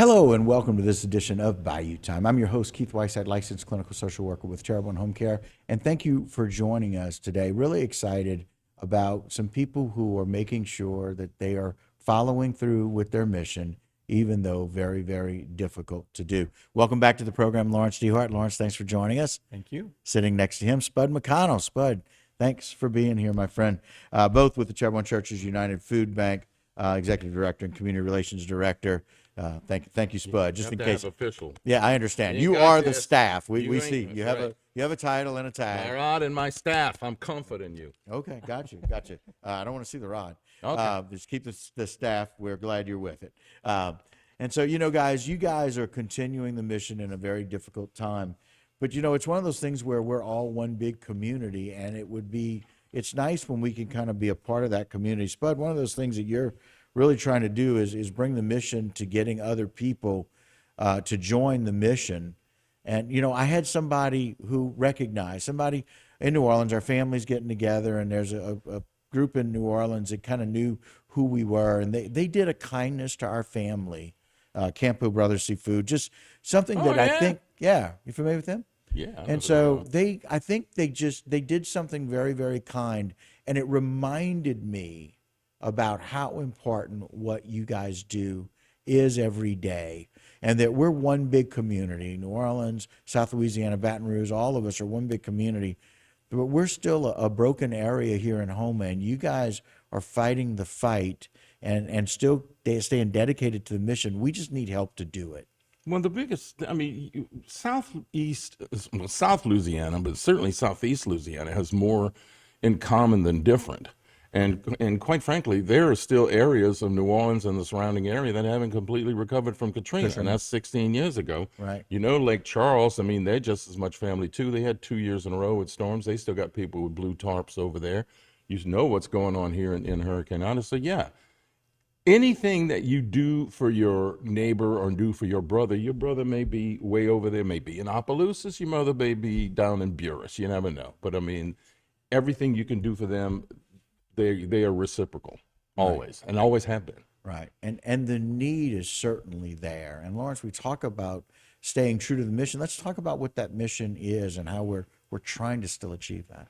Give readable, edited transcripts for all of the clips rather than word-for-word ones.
Hello and welcome to this edition of Bayou Time. I'm your host, Keith Whiteside, licensed clinical social worker with Terrebonne Home Care, and thank you for joining us today. Really excited about some people who are making sure that they are following through with their mission, even though very, very difficult to do. Welcome back to the program, Lawrence DeHart. Lawrence, thanks for joining us. Thank you. Sitting next to him, Spud McConnell. Spud, thanks for being here, my friend. Both with the Terrebonne Churches United Food Bank, Executive Director and Community Relations Director. Thank you, Spud. Just in case. Official. Yeah, I understand. You are the staff. We see you have a title and a tag. My rod and my staff. I'm comforting you. Okay, got you. I don't want to see the rod. Okay. Just keep the staff. We're glad you're with it. And so, guys, you guys are continuing the mission in a very difficult time. But, it's one of those things where we're all one big community, and it's nice when we can kind of be a part of that community. Spud, one of those things that you're really trying to do is bring the mission to getting other people to join the mission. And, I had somebody who recognized, somebody in New Orleans, our family's getting together, and there's a group in New Orleans that kind of knew who we were, and they did a kindness to our family, Campo Brothers Seafood, just something that yeah? I think, you familiar with them? Yeah. And so I think they did something very, very kind, and it reminded me about how important what you guys do is every day, and that we're one big community. New Orleans, South Louisiana, Baton Rouge, all of us are one big community, but we're still a broken area here in Houma, and you guys are fighting the fight and still staying dedicated to the mission. We just need help to do it. Well, the biggest, South Louisiana, but certainly Southeast Louisiana has more in common than different. And quite frankly, there are still areas of New Orleans and the surrounding area that haven't completely recovered from Katrina, and that's 16 years ago. Right. Lake Charles, they're just as much family too. They had 2 years in a row with storms. They still got people with blue tarps over there. You know what's going on here in Hurricane Ida. So yeah, anything that you do for your neighbor or do for your brother may be way over there, may be in Opelousas, your mother may be down in Buras. You never know. But everything you can do for them, they are reciprocal, always, right. And always have been. Right. And the need is certainly there. And Lawrence, we talk about staying true to the mission. Let's talk about what that mission is and how we're trying to still achieve that.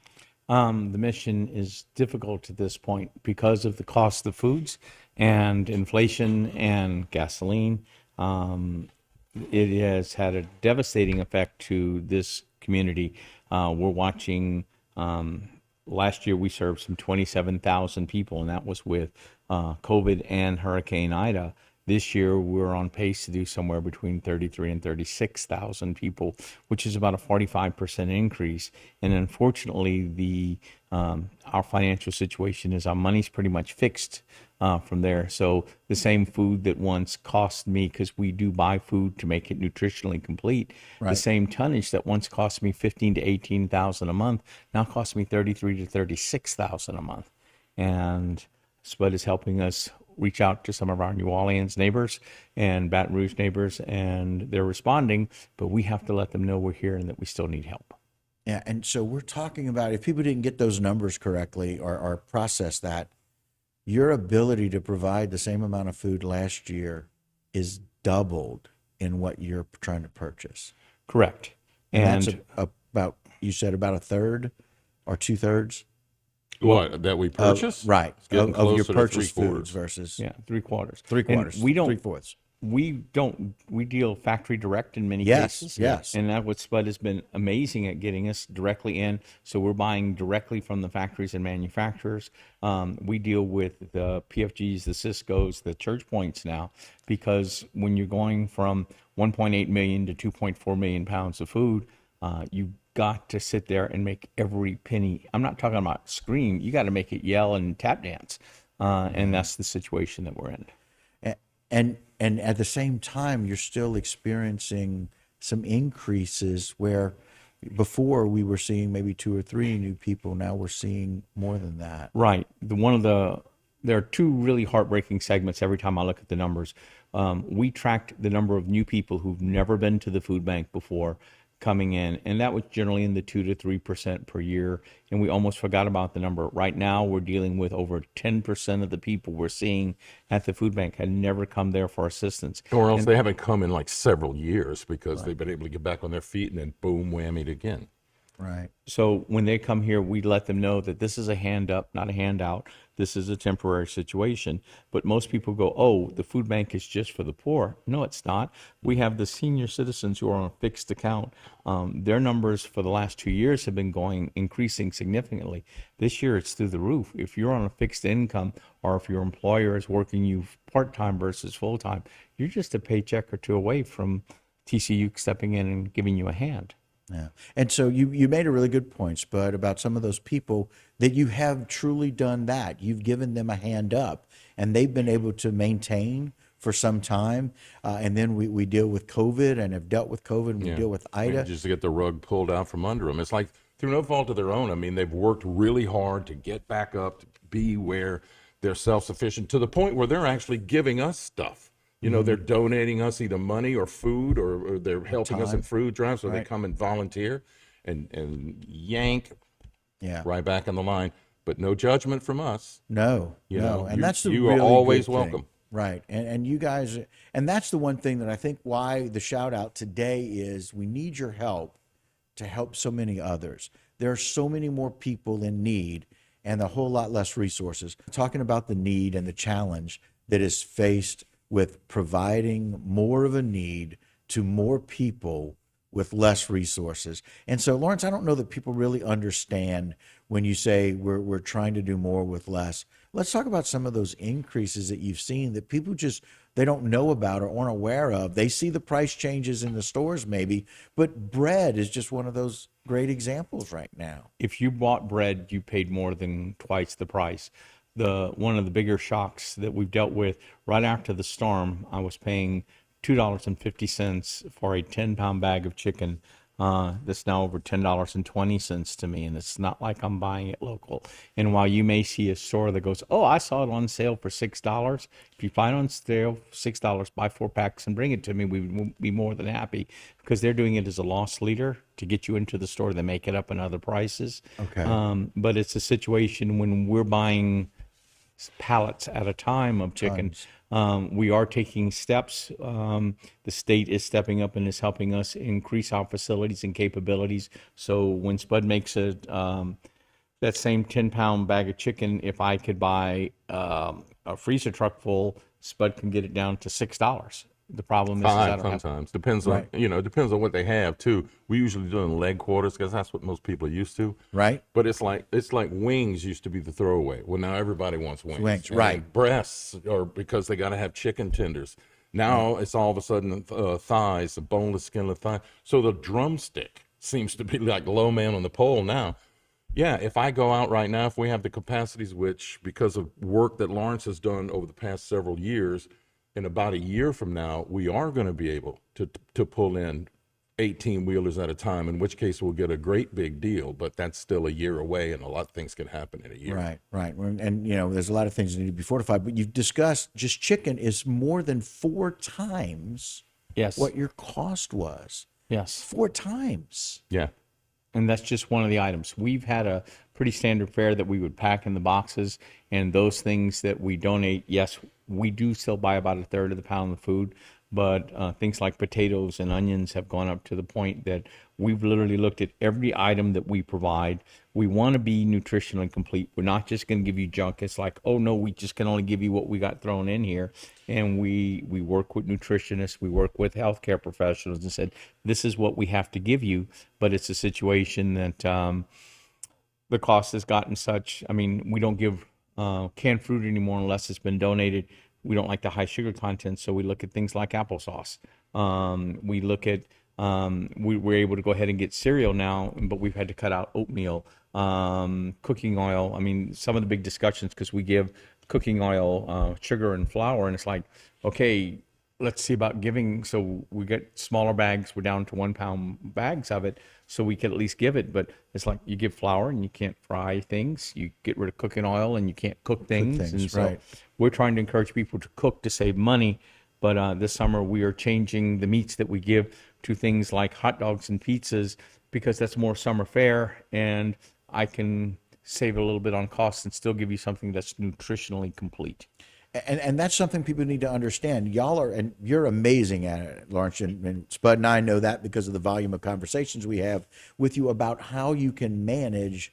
The mission is difficult at this point because of the cost of foods and inflation and gasoline. It has had a devastating effect to this community. We're watching. Last year, we served some 27,000 people, and that was with COVID and Hurricane Ida. This year, we're on pace to do somewhere between 33 and 36,000 people, which is about a 45% increase. And unfortunately, our financial situation is our money's pretty much fixed from there. So the same food that once cost me, because we do buy food to make it nutritionally complete, right. The same tonnage that once cost me 15 to 18,000 a month now costs me 33 to 36,000 a month. And Spud is helping us reach out to some of our New Orleans neighbors and Baton Rouge neighbors, and they're responding, but we have to let them know we're here and that we still need help. Yeah, and so we're talking about, if people didn't get those numbers correctly or process that, your ability to provide the same amount of food last year is doubled in what you're trying to purchase. Correct. And that's about, you said about a third or 2/3? What, that we purchase? Right. Of your purchased foods versus. Yeah, 3/4. 3/4. We don't. 3/4. We deal factory direct in many cases. Yes. And that's what Spud has been amazing at getting us directly in. So we're buying directly from the factories and manufacturers. We deal with the PFGs, the Cisco's, the Church Points now, because when you're going from 1.8 million to 2.4 million pounds of food, you got to sit there and make every penny. I'm not talking about scream. You got to make it yell and tap dance. And that's the situation that we're in. And at the same time, you're still experiencing some increases where before we were seeing maybe 2 or 3 new people. Now we're seeing more than that. Right. There are 2 really heartbreaking segments every time I look at the numbers. We tracked the number of new people who've never been to the food bank before coming in, and that was generally in the 2 to 3% per year. And we almost forgot about the number. Right now, we're dealing with over 10% of the people we're seeing at the food bank had never come there for assistance. Or else they haven't come in like several years because they've been able to get back on their feet and then boom, whammied again. Right. So when they come here, we let them know that this is a hand up, not a handout. This is a temporary situation. But most people go, oh, the food bank is just for the poor. No, it's not. We have the senior citizens who are on a fixed account. Their numbers for the last 2 years have been increasing significantly. This year, it's through the roof. If you're on a fixed income or if your employer is working you part-time versus full-time, you're just a paycheck or two away from TCU stepping in and giving you a hand. Yeah. And so you made a really good point, Spud, about some of those people that you have truly done that. You've given them a hand up, and they've been able to maintain for some time. And then we deal with COVID and have dealt with COVID, and we deal with Ida. Just to get the rug pulled out from under them. It's like through no fault of their own. I mean, they've worked really hard to get back up, to be where they're self-sufficient, to the point where they're actually giving us stuff. You know, they're donating us either money or food, or they're helping us in food drives, so they come and volunteer and yank right back in the line. But no judgment from us. No, no. And that's the you really are always good thing. welcome. Right. And you guys, and that's the one thing that I think why the shout out today is we need your help to help so many others. There are so many more people in need and a whole lot less resources. Talking about the need and the challenge that is faced with providing more of a need to more people with less resources. And so, Lawrence, I don't know that people really understand when you say we're trying to do more with less. Let's talk about some of those increases that you've seen that people just, they don't know about or aren't aware of. They see the price changes in the stores maybe, but bread is just one of those great examples right now. If you bought bread, you paid more than twice the price. One of the bigger shocks that we've dealt with right after the storm, I was paying $2.50 for a 10-pound bag of chicken. That's now over $10.20 to me, and it's not like I'm buying it local. And while you may see a store that goes, oh, I saw it on sale for $6, if you find it on sale for $6, buy 4 packs and bring it to me, we would be more than happy, because they're doing it as a loss leader to get you into the store. They make it up in other prices. Okay. But it's a situation when we're buying pallets at a time of chicken. We are taking steps. The state is stepping up and is helping us increase our facilities and capabilities. So when Spud makes that same 10-pound bag of chicken, if I could buy a freezer truck full, Spud can get it down to $6. The problem is I don't sometimes depends on depends on what they have too. We usually do it in leg quarters because that's what most people are used to. Right. But it's like wings used to be the throwaway. Well, now everybody wants wings. Wings, And right. breasts, or because they got to have chicken tenders. Now it's all of a sudden thighs, the boneless, skinless thigh. So the drumstick seems to be like low man on the pole now. Yeah, if I go out right now, if we have the capacities, which because of work that Lawrence has done over the past several years, in about a year from now, we are going to be able to pull in 18-wheelers at a time, in which case we'll get a great big deal, but that's still a year away, and a lot of things can happen in a year. Right, right. And, there's a lot of things that need to be fortified, but you've discussed just chicken is more than 4 times what your cost was. Yes. 4 times. Yeah. And that's just one of the items. We've had a pretty standard fare that we would pack in the boxes, and those things that we donate, yes, we do still buy about a third of the pound of food, but things like potatoes and onions have gone up to the point that we've literally looked at every item that we provide. We want to be nutritionally complete. We're not just going to give you junk. It's like, oh no, we just can only give you what we got thrown in here. And we work with nutritionists, we work with healthcare professionals and said, this is what we have to give you. But it's a situation that the cost has gotten such. I mean, we don't give canned fruit anymore unless it's been donated. We don't like the high sugar content, so we look at things like applesauce. We look at we're able to go ahead and get cereal now, but we've had to cut out oatmeal, cooking oil. I mean, some of the big discussions, because we give cooking oil, sugar, and flour, and it's like, okay, let's see about giving. So we get smaller bags. We're down to 1 pound bags of it, so we can at least give it. But it's like you give flour and you can't fry things. You get rid of cooking oil and you can't cook things. And so we're trying to encourage people to cook to save money. But this summer we are changing the meats that we give to things like hot dogs and pizzas because that's more summer fare, and I can save a little bit on costs and still give you something that's nutritionally complete. And that's something people need to understand. Y'all are, and you're amazing at it, Lawrence, and Spud and I know that because of the volume of conversations we have with you about how you can manage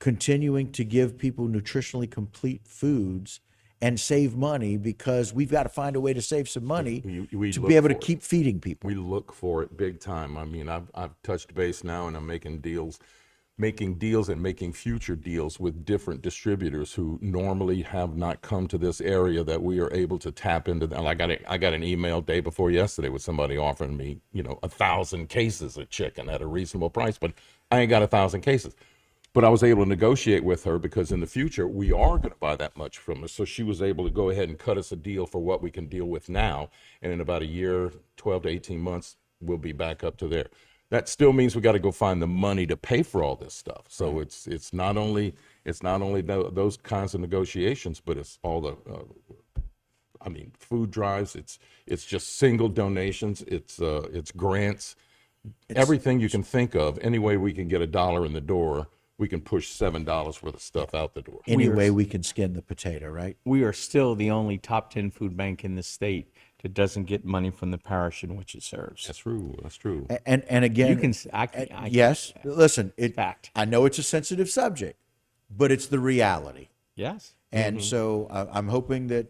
continuing to give people nutritionally complete foods and save money, because we've got to find a way to save some money We to look be able to for it. keep feeding people. We look for it big time. I mean, I've touched base now, and I'm making deals and making future deals with different distributors who normally have not come to this area that we are able to tap into. And I got an email day before yesterday with somebody offering me, 1,000 cases of chicken at a reasonable price, but I ain't got 1,000 cases. But I was able to negotiate with her because in the future we are going to buy that much from her. So she was able to go ahead and cut us a deal for what we can deal with now. And in about a year, 12 to 18 months, we'll be back up to there. That still means we got to go find the money to pay for all this stuff. So it's not only those kinds of negotiations, but it's all the food drives. It's just single donations. It's grants. Everything you can think of. Any way we can get $1 in the door, we can push $7 worth of stuff out the door. Any way we can skin the potato, right? We are still the only top 10 food bank in the state that doesn't get money from the parish in which it serves. That's true. That's true. And again, You can, I yes, listen, Fact. I know it's a sensitive subject, but it's the reality. Yes. And so I'm hoping that,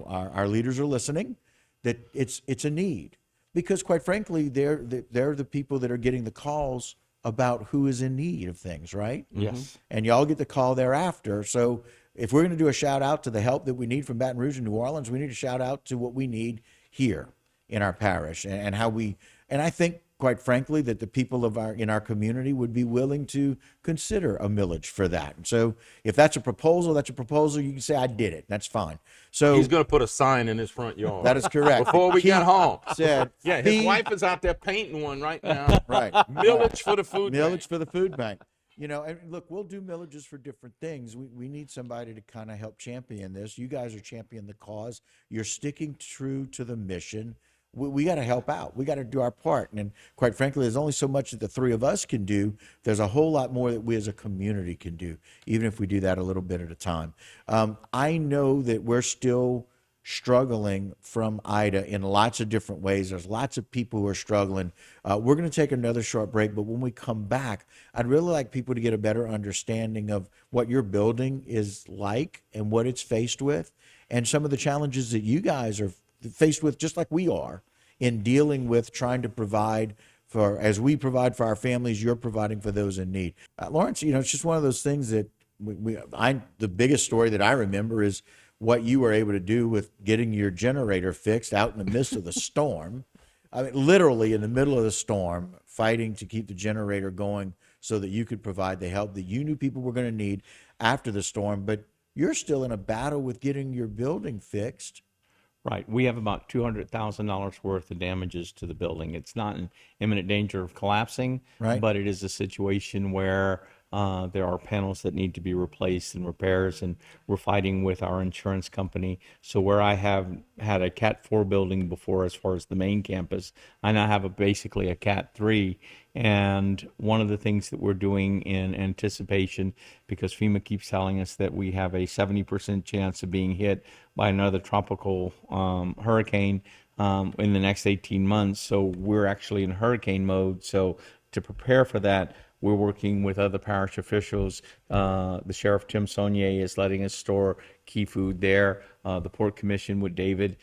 our leaders are listening, that it's a need, because quite frankly, they're the people that are getting the calls about who is in need of things, right? Yes. And y'all get the call thereafter. So if we're going to do a shout out to the help that we need from Baton Rouge and New Orleans, we need to shout out to what we need here in our parish, and how and I think, quite frankly, that the people in our community would be willing to consider a millage for that. And so if that's a proposal, You can say, I did it. That's fine. So He's going to put a sign in his front yard. that is correct. Before we get home. Said, Yeah, his wife is out there painting one right now. right. Millage for the food bank. Millage for the food bank. And look, we'll do millages for different things. We need somebody to kind of help champion this. You guys are championing the cause. You're sticking true to the mission. We got to help out. We got to do our part. And quite frankly, there's only so much that the three of us can do. There's a whole lot more that we as a community can do, even if we do that a little bit at a time. I know that we're still struggling from Ida in lots of different ways. There's lots of people who are struggling. We're going to take another short break, but when we come back, I'd really like people to get a better understanding of what your building is like and what it's faced with, and some of the challenges that you guys are faced with, just like we are, in dealing with trying to provide for, as we provide for our families, you're providing for those in need. Lawrence, it's just one of those things that the biggest story that I remember is what you were able to do with getting your generator fixed out in the midst of the storm. I mean, literally in the middle of the storm, fighting to keep the generator going so that you could provide the help that you knew people were going to need after the storm. But you're still in a battle with getting your building fixed. Right. We have about $200,000 worth of damages to the building. It's not in imminent danger of collapsing, Right. but it is a situation where there are panels that need to be replaced and repairs, and we're fighting with our insurance company. So where I have had a Cat 4 building before as far as the main campus, I now have basically a Cat 3. And one of the things that we're doing in anticipation, because FEMA keeps telling us that we have a 70% chance of being hit by another tropical hurricane in the next 18 months. So we're actually in hurricane mode. So to prepare for that, we're working with other parish officials. The Sheriff Tim Saunier is letting us store key food there. The Port Commission with David,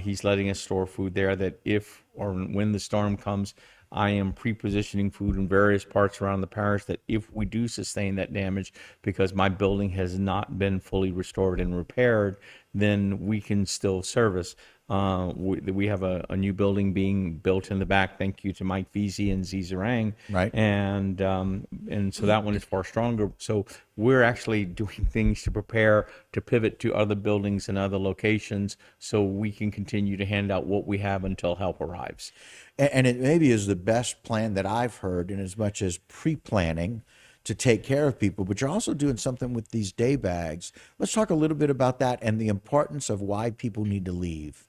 he's letting us store food there that if or when the storm comes, I am pre-positioning food in various parts around the parish that if we do sustain that damage, because my building has not been fully restored and repaired, then we can still service. We have a new building being built in the back. Thank you to Mike Veazey and Zizarang. Right. And so that one is far stronger. So we're actually doing things to prepare to pivot to other buildings and other locations so we can continue to hand out what we have until help arrives. And it maybe is the best plan that I've heard, in as much as pre-planning to take care of people, but you're also doing something with these day bags. Let's talk a little bit about that and the importance of why people need to leave.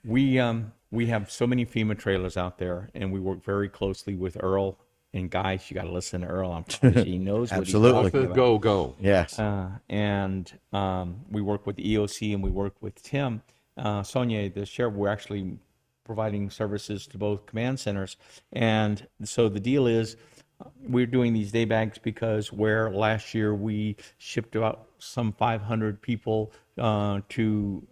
We have so many FEMA trailers out there, and we work very closely with Earl. And guys, you got to listen to Earl. I'm telling you, he knows what he's Absolutely. talking about. Go. Yes. And we work with the EOC and we work with Tim. Sonia, the sheriff, we're actually providing services to both command centers. And so the deal is we're doing these day bags because where last year we shipped about some 500 people to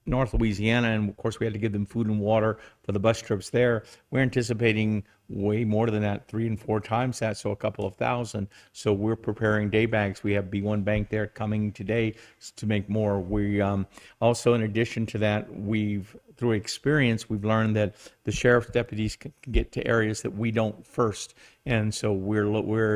North Louisiana, and of course we had to give them food and water for the bus trips there. We're anticipating way more than that, 3 and 4 times that, so a couple of thousand. So we're preparing day bags. We have B1 Bank there coming today to make more. We also, in addition to that, through experience, we've learned that the sheriff's deputies can get to areas that we don't first, and so we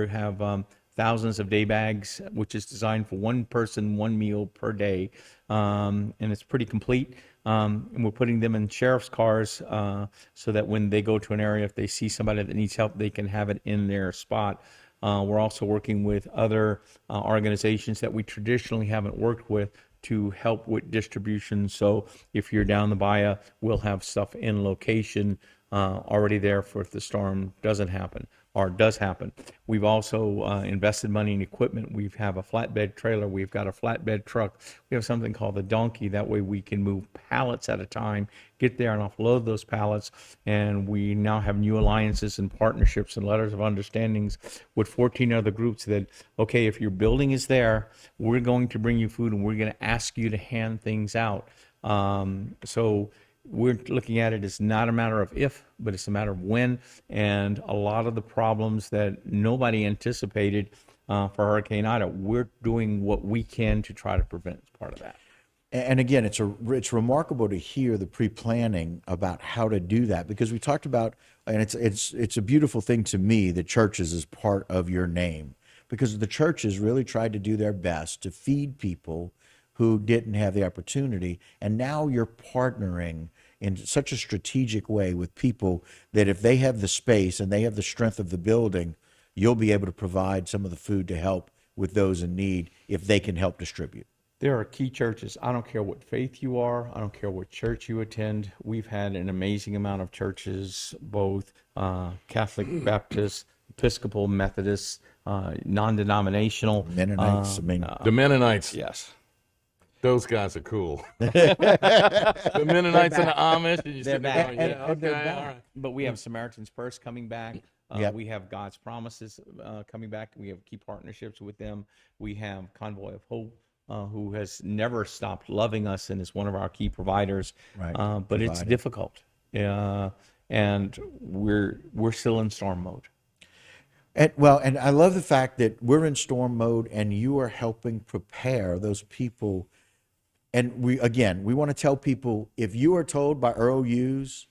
have thousands of day bags, which is designed for one person, one meal per day, and it's pretty complete. And we're putting them in sheriff's cars so that when they go to an area, if they see somebody that needs help, they can have it in their spot. We're also working with other organizations that we traditionally haven't worked with to help with distribution. So if you're down the bayou, we'll have stuff in location already there for if the storm doesn't happen or does happen. We've also invested money in equipment. We have a flatbed trailer. We've got a flatbed truck. We have something called the donkey. That way we can move pallets at a time, get there and offload those pallets. And we now have new alliances and partnerships and letters of understandings with 14 other groups that, okay, if your building is there, we're going to bring you food and we're going to ask you to hand things out. So we're looking at it as not a matter of if, but it's a matter of when. And a lot of the problems that nobody anticipated for Hurricane Ida, we're doing what we can to try to prevent as part of that. And again, it's remarkable to hear the pre-planning about how to do that, because we talked about, and it's a beautiful thing to me that churches is part of your name, because the churches really tried to do their best to feed people who didn't have the opportunity. And now you're partnering in such a strategic way with people that if they have the space and they have the strength of the building, you'll be able to provide some of the food to help with those in need if they can help distribute. There are key churches. I don't care what faith you are. I don't care what church you attend. We've had an amazing amount of churches, both Catholic, Baptist, Episcopal, Methodist, non-denominational. Mennonites, The Mennonites. Yes. Those guys are cool. The Mennonites and the Amish. And you They're sit there back. going, yeah, okay, all right. But we have Samaritan's Purse coming back. Yep. We have God's Promises coming back. We have key partnerships with them. We have Convoy of Hope, who has never stopped loving us and is one of our key providers. Right. But it's difficult. And we're still in storm mode. And I love the fact that we're in storm mode and you are helping prepare those people. And we want to tell people, if you are told by Earl Hughes,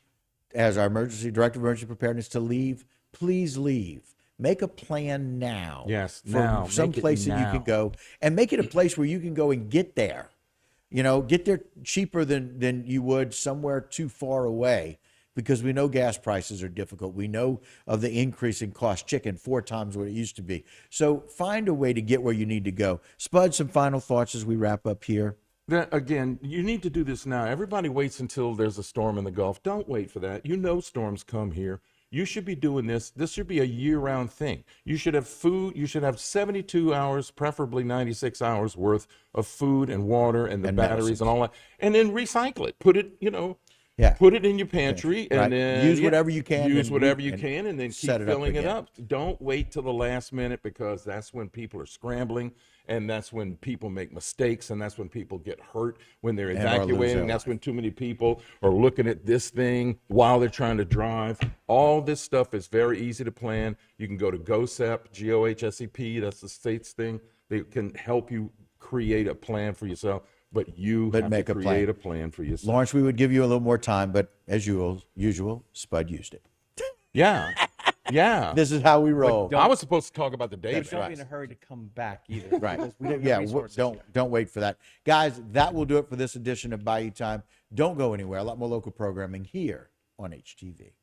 as our director of emergency preparedness, to leave, please leave. Make a plan now. Yes, for now. some Make it place that you now. can go, and make it a place where you can go and get there. Get there cheaper than you would somewhere too far away, because we know gas prices are difficult. We know of the increase in cost. Chicken 4 times what it used to be. So find a way to get where you need to go. Spud, some final thoughts as we wrap up here. Again, you need to do this now. Everybody waits until there's a storm in the Gulf. Don't wait for that. Storms come here. You should be doing this. This should be a year-round thing. You should have food. You should have 72 hours, preferably 96 hours worth of food and water and the batteries medicines. and all that. And then recycle it. Put it, Yeah. put it in your pantry and Right. then Use whatever you can Use and whatever you and can and then keep set it up filling it again. up. Don't wait till the last minute, because that's when people are scrambling, and that's when people make mistakes, and that's when people get hurt when they're or lose their evacuating. That's when too many people are looking at this thing while they're trying to drive. All this stuff is very easy to plan. You can go to GOHSEP, GOHSEP, that's the state's thing. They can help you create a plan for yourself, but you have make to a plan. create a plan for yourself. Lawrence, we would give you a little more time, but as usual, Spud used it. Yeah. Yeah. This is how we roll. I was supposed to talk about the day That's Don't bags. be in a hurry to come back either. Right. because we don't have Yeah, resources yet. don't wait for that. Guys, that will do it for this edition of Bayou Time. Don't go anywhere. A lot more local programming here on HTV.